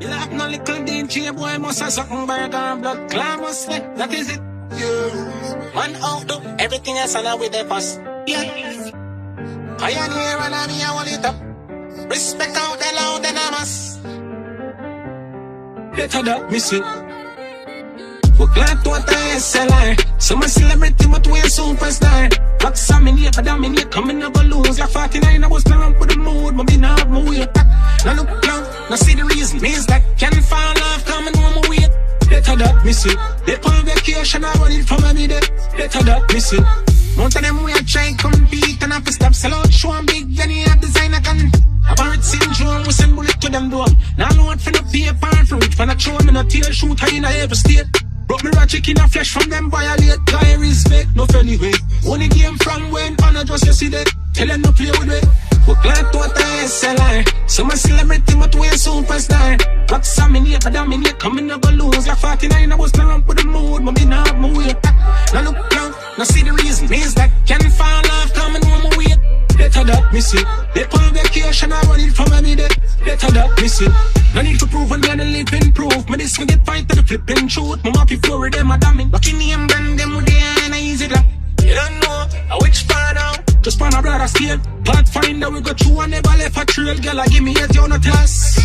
You like no little DJ boy must have something burger and blood clam must say, that is it. Yeah. Man out do everything else and with the boss. Yeah. Pioneer and I me I want it up. Respect out the loud and I must. Better that miss it. We're glad to attend SLI. Some celebrity but we a superstar. Rocks on me near but dominate. Coming up a lose like 49. I was not run for the mood. But me not have my way. Now look down, now see the reason. Means that can fall off, coming home away. Better that miss it. They on vacation, I run it from me there. Better that miss it. Most of them we are trying to compete and have to stop. Sell out, show them big, then you have designer can. Apparent syndrome, we send bullet to them door. Now no one finna pay apart from it. Finna throw me in a tail shooter in a every state. Broke me rat chicken and flesh from them violate. Guy respect, no friendly way. Only game from when, honor just you see that. Tell them no play with me. We're glad to attend SLI. Some celebrity but we a superstar. Rocks on me near but dominate. Coming up a lose like 49. I was not run for the mood. But me not have my way. Now look down, now see the reason. Means that can fall off, coming home away. Better that miss it. They on vacation, I run it from me there. Better that miss it. No need to prove when you're living proof. Me this can get fight to the flipping truth. My happy for them, I damn it. Lucky name brand them with the hand, easy that. You don't know which part now. Just pan a brother scale. Pathfinder we go through and never left a trail. Girl, I give me a on a task.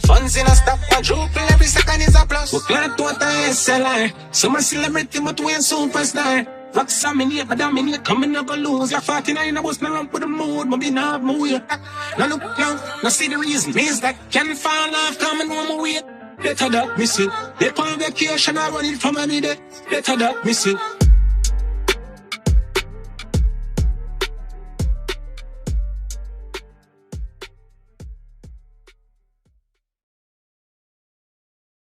Funds in a stop and triple every second is a plus. We're glad to attend SLI. Some celebrity but we a superstar. Rocks on me near but dominate. Coming up a lose like 49. I was not run for the mood. But me not have my way. Now look down, now see the reason. Means that can fall off, coming home away. Better that miss it. They on vacation, I run it from me there. Better that miss it.